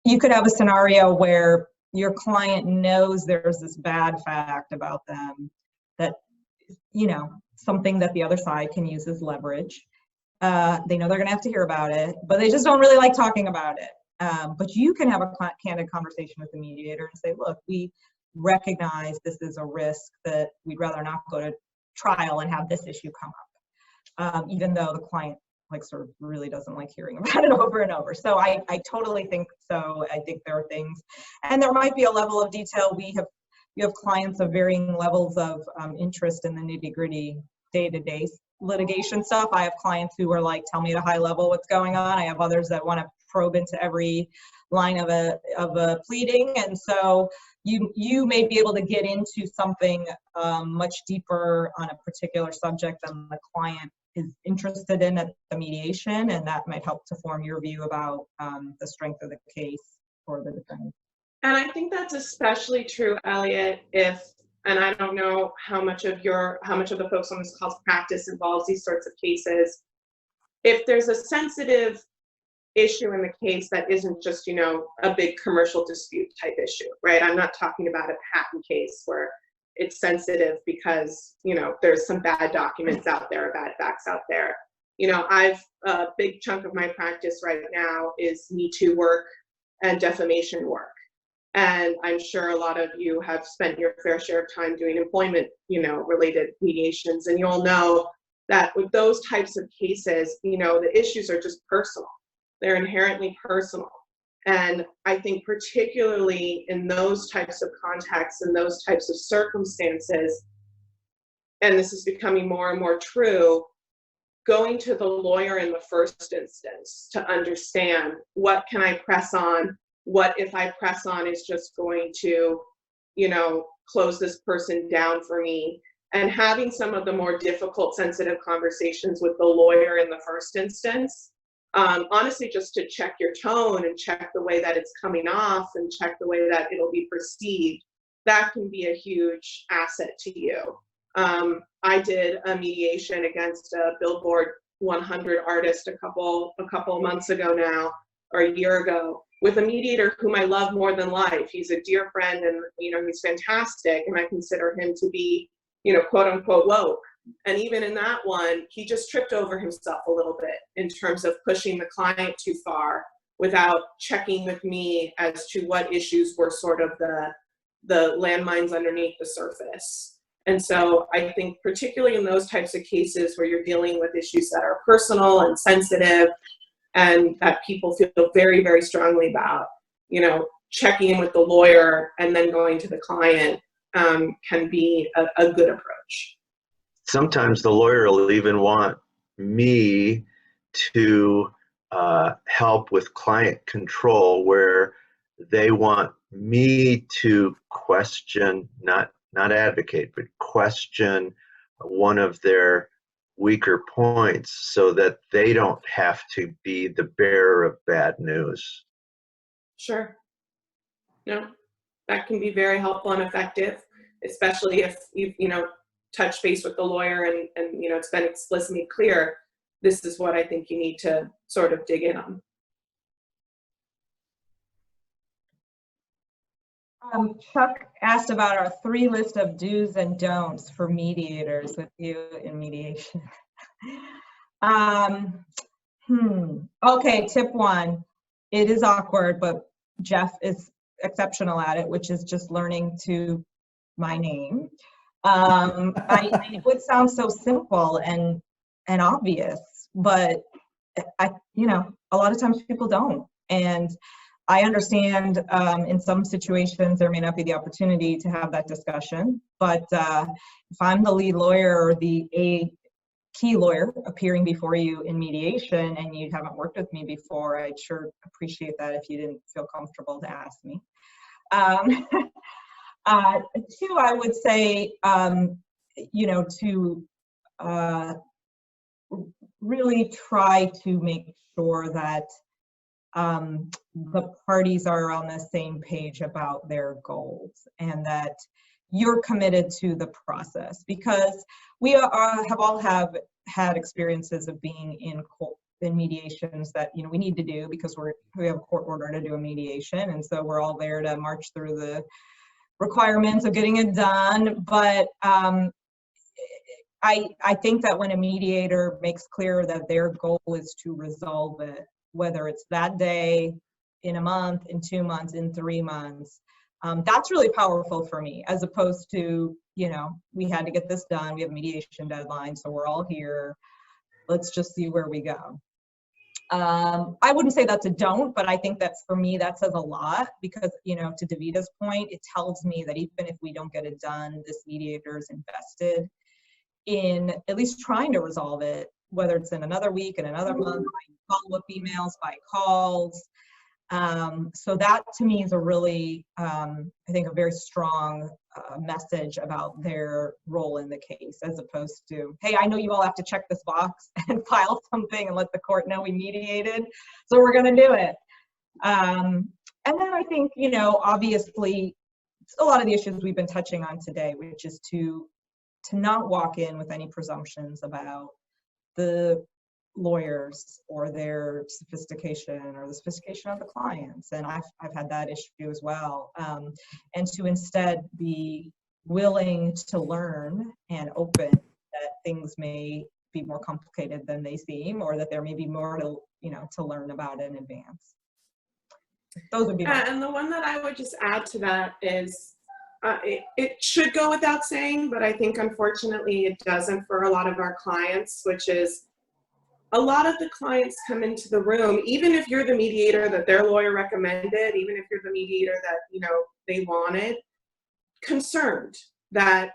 Speaker 2: you could have a scenario where your client knows there's this bad fact about them that, something that the other side can use as leverage. They know they're going to have to hear about it, but they just don't really like talking about it. But you can have a candid conversation with the mediator and say, look, we recognize this is a risk that we'd rather not go to trial and have this issue come up, even though the client sort of really doesn't like hearing about it over and over. So I totally think so. I think there are things, and there might be a level of detail. We have clients of varying levels of interest in the nitty-gritty day-to-day litigation stuff. I have clients who are like, tell me at a high level what's going on. I have others that want to probe into every line of a pleading, and so you may be able to get into something much deeper on a particular subject than the client is interested in at the mediation, and that might help to form your view about the strength of the case for the defendant.
Speaker 4: And I think that's especially true, Elliot, and I don't know how much of the folks on this call's practice involves these sorts of cases. If there's a sensitive issue in the case that isn't just, a big commercial dispute type issue, right? I'm not talking about a patent case where it's sensitive because, there's some bad documents out there, bad facts out there. A big chunk of my practice right now is Me Too work and defamation work. And I'm sure a lot of you have spent your fair share of time doing employment, related mediations. And you'll know that with those types of cases, the issues are just personal. They're inherently personal. And I think particularly in those types of contexts and those types of circumstances, and this is becoming more and more true, going to the lawyer in the first instance to understand what can I press on, what if I press on is just going to, close this person down for me, and having some of the more difficult, sensitive conversations with the lawyer in the first instance. Honestly, just to check your tone and check the way that it's coming off and check the way that it'll be perceived, that can be a huge asset to you. I did a mediation against a Billboard 100 artist a couple of months ago now, or a year ago, with a mediator whom I love more than life. He's a dear friend, and he's fantastic, and I consider him to be quote unquote woke. And even in that one, he just tripped over himself a little bit in terms of pushing the client too far without checking with me as to what issues were sort of the landmines underneath the surface. And so I think particularly in those types of cases where you're dealing with issues that are personal and sensitive and that people feel very, very strongly about, checking in with the lawyer and then going to the client can be a good approach.
Speaker 3: Sometimes the lawyer will even want me to help with client control, where they want me to question, not advocate, but question one of their weaker points so that they don't have to be the bearer of bad news.
Speaker 4: Sure. No, that can be very helpful and effective, especially if you've, touched base with the lawyer and it's been explicitly clear, this is what I think you need to sort of dig in on.
Speaker 2: Chuck asked about our 3 list of do's and don'ts for mediators with you in mediation. Okay, tip 1. It is awkward, but Jeff is exceptional at it, which is just learning to my name. It would sound so simple and obvious, but a lot of times people don't. And I understand in some situations there may not be the opportunity to have that discussion, but if I'm the lead lawyer or a key lawyer appearing before you in mediation and you haven't worked with me before, I'd sure appreciate that if you didn't feel comfortable to ask me. 2, I would say, to really try to make sure that the parties are on the same page about their goals and that you're committed to the process, because we have all had experiences of being in mediations that we need to do because we have a court order to do a mediation, and so we're all there to march through the requirements of getting it done. But I think that when a mediator makes clear that their goal is to resolve it, whether it's that day, in a month, in 2 months, in 3 months, that's really powerful for me, as opposed to, we had to get this done, we have a mediation deadline, so we're all here, let's just see where we go. I wouldn't say that's a don't, but I think that for me that says a lot, because to Davida's point, it tells me that even if we don't get it done, this mediator is invested in at least trying to resolve it, whether it's in another week, in another month, by follow-up emails, by calls. So that to me is a really, I think, a very strong message about their role in the case, as opposed to, hey, I know you all have to check this box and file something and let the court know we mediated, so we're going to do it. And then I think, obviously, a lot of the issues we've been touching on today, which is to not walk in with any presumptions about the lawyers or their sophistication or the sophistication of the clients. And I've had that issue as well. And to instead be willing to learn and open that things may be more complicated than they seem, or that there may be more to learn about in advance. Those would be
Speaker 4: and the one that I would just add to that is it should go without saying, but I think unfortunately it doesn't for a lot of our clients, which is a lot of the clients come into the room, even if you're the mediator that their lawyer recommended, even if you're the mediator that they wanted, concerned that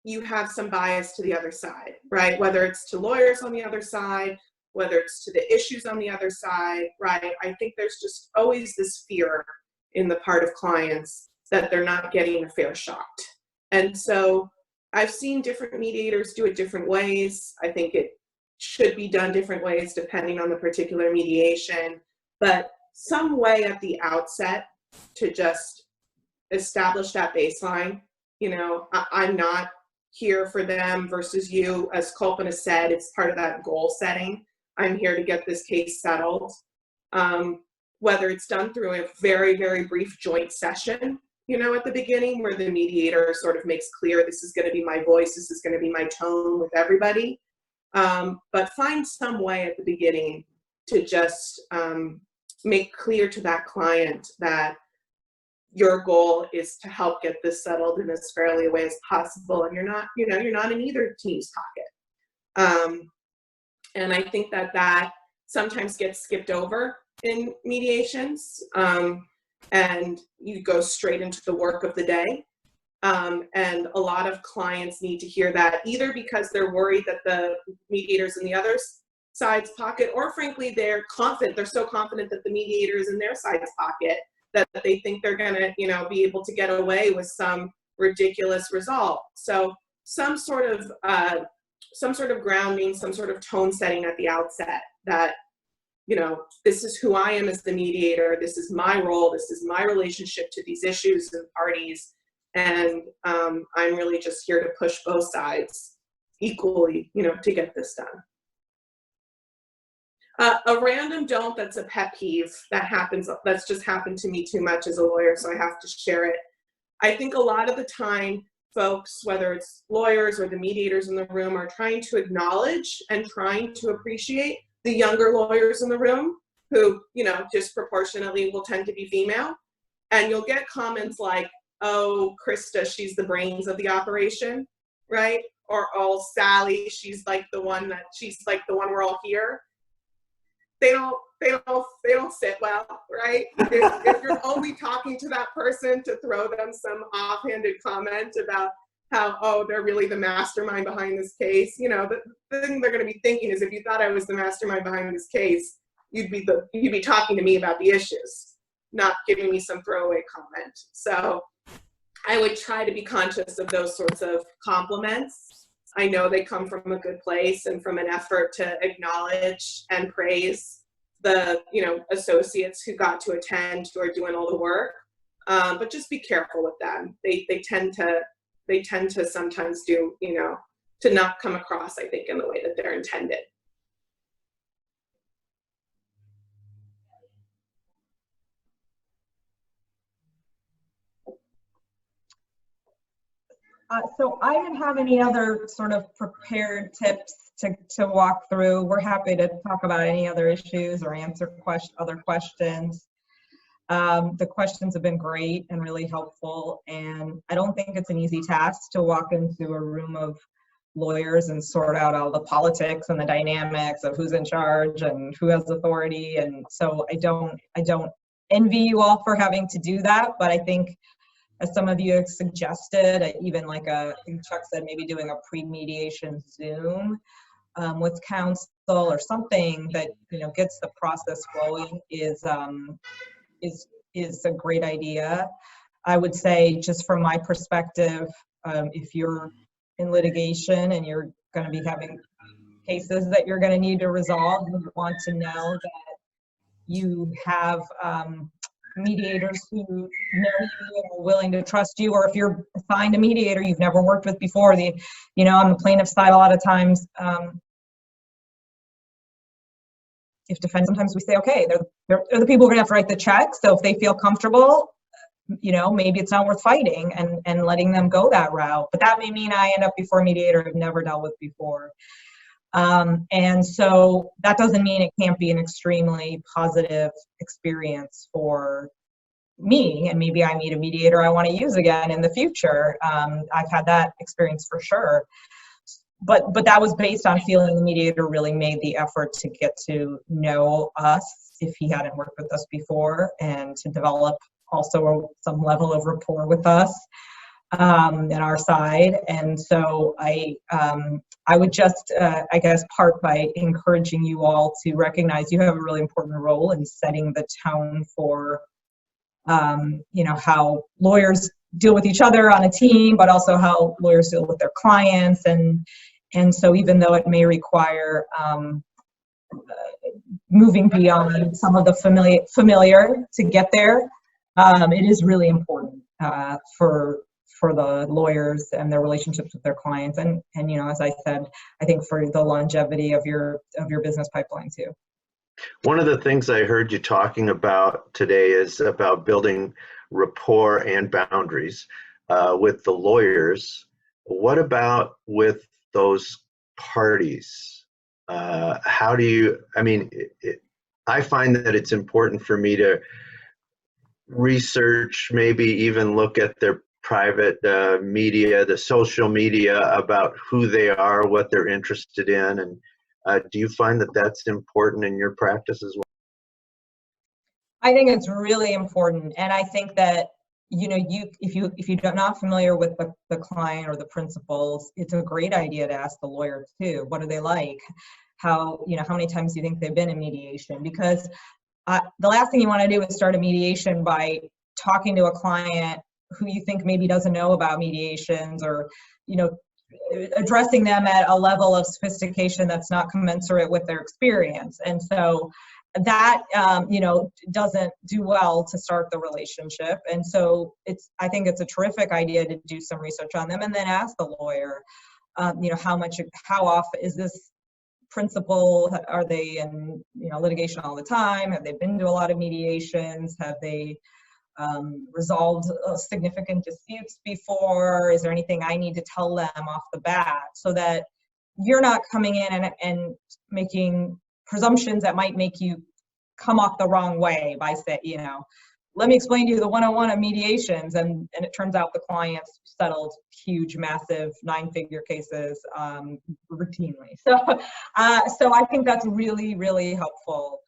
Speaker 4: you have some bias to the other side, right? Whether it's to lawyers on the other side, whether it's to the issues on the other side, right? I think there's just always this fear in the part of clients that they're not getting a fair shot. And so I've seen different mediators do it different ways. I think it should be done different ways depending on the particular mediation, but some way at the outset to just establish that baseline. I'm not here for them versus you. As Kalpana said, it's part of that goal setting. I'm here to get this case settled. Whether it's done through a very, very brief joint session at the beginning, where the mediator sort of makes clear, this is going to be my voice, this is going to be my tone with everybody. But find some way at the beginning to just make clear to that client that your goal is to help get this settled in as fairly a way as possible, and you're not in either team's pocket. And I think that sometimes gets skipped over in mediations, and you go straight into the work of the day. And a lot of clients need to hear that, either because they're worried that the mediator's in the other side's pocket, or frankly, they're so confident that the mediator is in their side's pocket that they think they're gonna, be able to get away with some ridiculous result. So some sort of grounding, some sort of tone setting at the outset that, this is who I am as the mediator, this is my role, this is my relationship to these issues and parties, and I'm really just here to push both sides equally, to get this done. A random don't that's a pet peeve that's just happened to me too much as a lawyer, so I have to share it. I think a lot of the time, folks, whether it's lawyers or the mediators in the room, are trying to acknowledge and trying to appreciate the younger lawyers in the room who, disproportionately will tend to be female. And you'll get comments like, oh, Krista, she's the brains of the operation, right? Or, oh, Sally, she's like the one we're all here. They don't sit well, right? If you're only talking to that person to throw them some offhanded comment about how, oh, they're really the mastermind behind this case, the thing they're going to be thinking is, if you thought I was the mastermind behind this case, you'd be talking to me about the issues, not giving me some throwaway comment. So I would try to be conscious of those sorts of compliments. I know they come from a good place and from an effort to acknowledge and praise the, associates who got to attend, who are doing all the work. But just be careful with them. They tend to sometimes do, to not come across, I think, in the way that they're intended.
Speaker 2: So I didn't have any other sort of prepared tips to walk through. We're happy to talk about any other issues or answer other questions. The questions have been great and really helpful, and I don't think it's an easy task to walk into a room of lawyers and sort out all the politics and the dynamics of who's in charge and who has authority. And so I don't envy you all for having to do that, but I think, as some of you have suggested, even like I think Chuck said, maybe doing a pre-mediation Zoom with counsel or something that gets the process flowing is a great idea. I would say, just from my perspective, if you're in litigation and you're going to be having cases that you're going to need to resolve, you want to know that you have mediators who know you and are willing to trust you, or if you're assigned a mediator you've never worked with before. On the plaintiff side, a lot of times, if defense, sometimes we say, okay, they're the people who are gonna have to write the check, so if they feel comfortable, maybe it's not worth fighting and letting them go that route. But that may mean I end up before a mediator I've never dealt with before. And so that doesn't mean it can't be an extremely positive experience for me, and maybe I meet a mediator I want to use again in the future. I've had that experience for sure, but that was based on feeling the mediator really made the effort to get to know us if he hadn't worked with us before, and to develop also some level of rapport with us on our side. And so I would just, I guess, part by encouraging you all to recognize you have a really important role in setting the tone for, how lawyers deal with each other on a team, but also how lawyers deal with their clients. And so even though it may require moving beyond some of the familiar to get there, it is really important for the lawyers and their relationships with their clients, and as I said, I think for the longevity of your business pipeline too.
Speaker 3: One of the things I heard you talking about today is about building rapport and boundaries with the lawyers. What about with those parties? How do you, I mean, I find that it's important for me to research, maybe even look at their private media, the social media, about who they are, what they're interested in. And do you find that that's important in your practice as well?
Speaker 2: I think it's really important. And I think that, you know, if you're not familiar with the client or the principals, it's a great idea to ask the lawyer too. What are they like? How many times do you think they've been in mediation? Because the last thing you want to do is start a mediation by talking to a client who you think maybe doesn't know about mediations, or, you know, addressing them at a level of sophistication that's not commensurate with their experience. And so that, you know, doesn't do well to start the relationship. And so I think it's a terrific idea to do some research on them and then ask the lawyer, you know, how often is this principal, are they in, you know, litigation all the time? Have they been to a lot of mediations? Have they resolved significant disputes before? Is there anything I need to tell them off the bat, so that you're not coming in and making presumptions that might make you come off the wrong way by saying, you know, let me explain to you the 101 of mediations, and it turns out the clients settled huge, massive 9-figure cases routinely. So I think that's really, really helpful.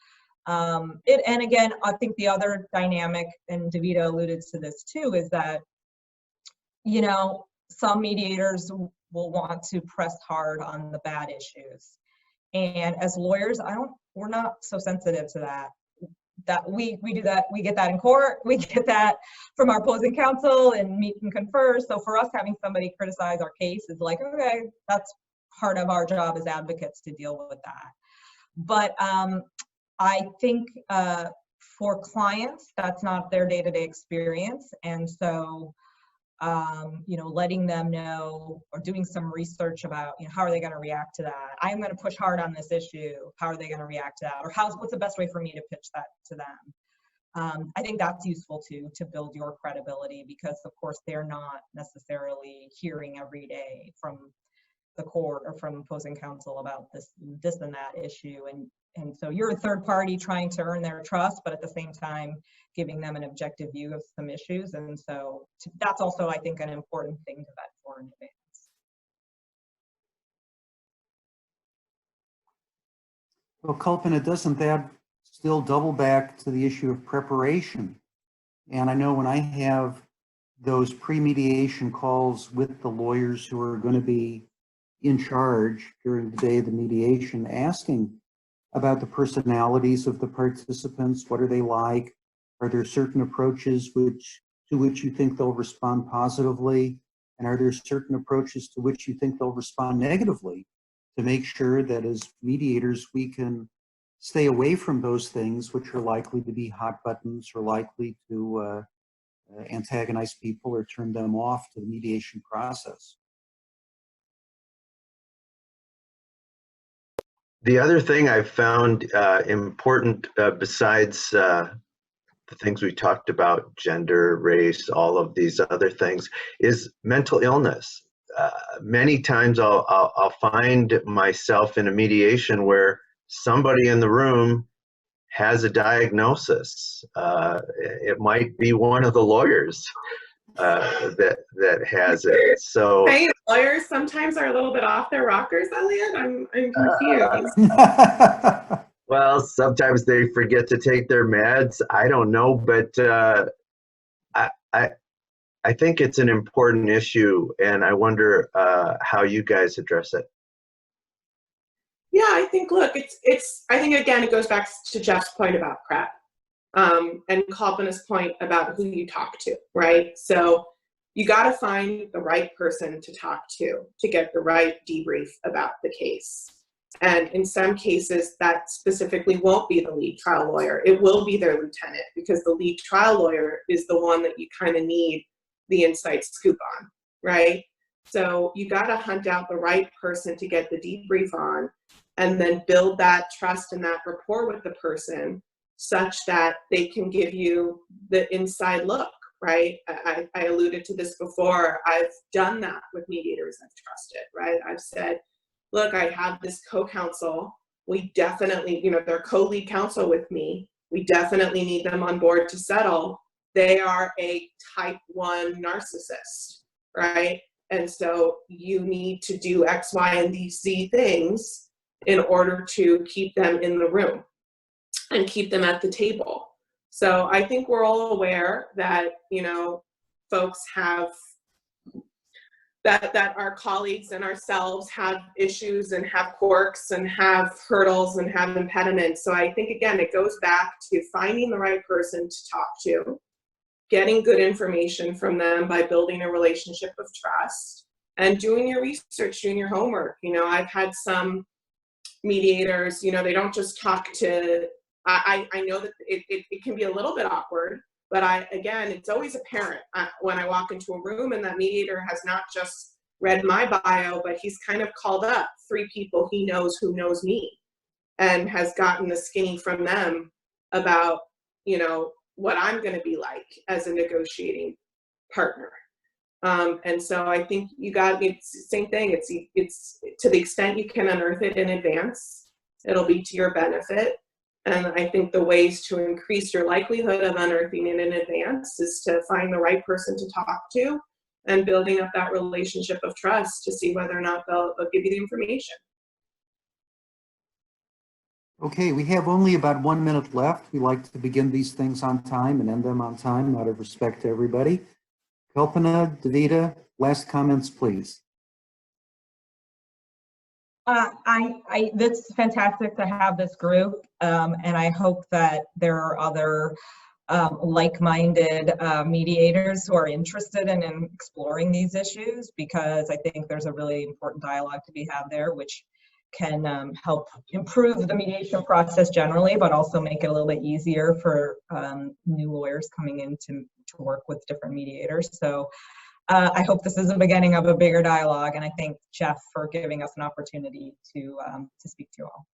Speaker 2: And again, I think the other dynamic, and Davida alluded to this too, is that, you know, some mediators will want to press hard on the bad issues. And as lawyers, we're not so sensitive to that. That we do that, we get that in court, we get that from our opposing counsel and meet and confer. So for us, having somebody criticize our case is like, okay, that's part of our job as advocates to deal with that. But I think for clients, that's not their day-to-day experience. And so, you know, letting them know or doing some research about, you know, how are they going to react to that? I'm going to push hard on this issue. How are they going to react to that? Or what's the best way for me to pitch that to them? I think that's useful too, to build your credibility, because of course they're not necessarily hearing every day from the court or from opposing counsel about this and that issue. And so you're a third party trying to earn their trust, but at the same time, giving them an objective view of some issues. And so that's also, I think, an important thing to vet for in advance.
Speaker 1: Well, Kalpana, doesn't that still double back to the issue of preparation? And I know when I have those pre-mediation calls with the lawyers who are going to be in charge during the day of the mediation, asking about the personalities of the participants. What are they like? Are there certain approaches to which you think they'll respond positively? And are there certain approaches to which you think they'll respond negatively, to make sure that as mediators, we can stay away from those things which are likely to be hot buttons or likely to antagonize people or turn them off to the mediation process?
Speaker 3: The other thing I've found important, besides the things we talked about, gender, race, all of these other things, is mental illness. Many times I'll find myself in a mediation where somebody in the room has a diagnosis. It might be one of the lawyers that has it. So
Speaker 4: Hey, lawyers sometimes are a little bit off their rockers, Elliot. I'm confused.
Speaker 3: Well, sometimes they forget to take their meds. I don't know, but I think it's an important issue, and I wonder how you guys address it.
Speaker 4: Yeah, I think, look, I think, again, it goes back to Jeff's point about prep, and Kalpana's point about who you talk to, right? So you got to find the right person to talk to get the right debrief about the case. And in some cases, that specifically won't be the lead trial lawyer. It will be their lieutenant, because the lead trial lawyer is the one that you kind of need the inside scoop on, right? So you got to hunt out the right person to get the debrief on, and then build that trust and that rapport with the person such that they can give you the inside look right? I alluded to this before. I've done that with mediators I've trusted, right? I've said, look, I have this co-counsel. We definitely, they're co-lead counsel with me. We definitely need them on board to settle. They are a type 1 narcissist, right? And so you need to do X, Y, and Z things in order to keep them in the room and keep them at the table. So I think we're all aware that, folks have, that our colleagues and ourselves have issues and have quirks and have hurdles and have impediments. So I think, again, it goes back to finding the right person to talk to, getting good information from them by building a relationship of trust, and doing your research, doing your homework. I've had some mediators, they don't just talk to, I know that it can be a little bit awkward, but again, it's always apparent when I walk into a room and that mediator has not just read my bio, but he's kind of called up 3 people he knows who knows me and has gotten the skinny from them about, what I'm going to be like as a negotiating partner. And so I think it's the same thing. It's to the extent you can unearth it in advance, it'll be to your benefit. And I think the ways to increase your likelihood of unearthing it in advance is to find the right person to talk to and building up that relationship of trust to see whether or not they'll give you the information.
Speaker 1: Okay, we have only about 1 minute left. We like to begin these things on time and end them on time, out of respect to everybody. Kalpana, Davida, last comments, please.
Speaker 2: It's fantastic to have this group, and I hope that there are other like-minded mediators who are interested in exploring these issues, because I think there's a really important dialogue to be had there, which can help improve the mediation process generally, but also make it a little bit easier for new lawyers coming in to work with different mediators. So I hope this is the beginning of a bigger dialogue, and I thank Jeff for giving us an opportunity to speak to you all.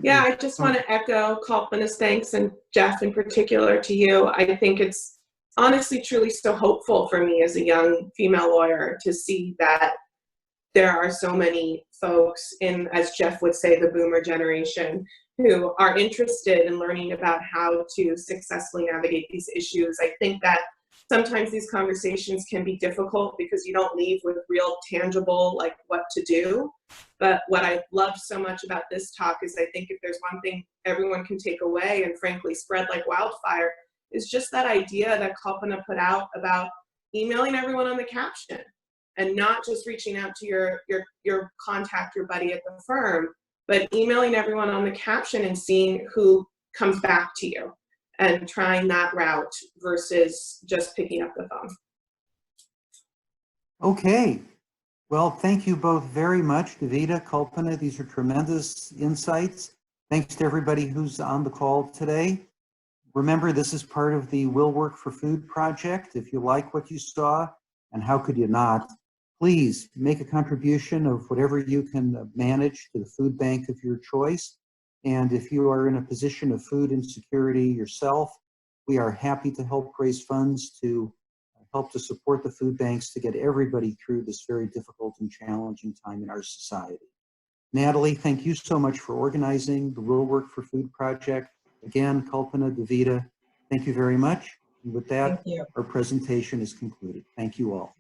Speaker 4: Yeah, I just want to echo Kalpana's thanks, and Jeff in particular to you. I think it's honestly, truly so hopeful for me as a young female lawyer to see that there are so many folks in, as Jeff would say, the boomer generation, who are interested in learning about how to successfully navigate these issues. I think that sometimes these conversations can be difficult because you don't leave with real tangible, like, what to do. But what I love so much about this talk is I think if there's one thing everyone can take away and frankly spread like wildfire, is just that idea that Kalpana put out about emailing everyone on the caption and not just reaching out to your contact, your buddy at the firm, but emailing everyone on the caption and seeing who comes back to you and trying that route versus just picking up the phone.
Speaker 1: Okay. Well, thank you both very much, Davida, Kalpana. These are tremendous insights. Thanks to everybody who's on the call today. Remember, this is part of the Will Work for Food project. If you like what you saw, and how could you not, please make a contribution of whatever you can manage to the food bank of your choice. And if you are in a position of food insecurity yourself, we are happy to help raise funds to help to support the food banks to get everybody through this very difficult and challenging time in our society. Natalie, thank you so much for organizing the Will Work for Food project. Again, Kalpana, Davida, thank you very much. And with that, our presentation is concluded. Thank you all.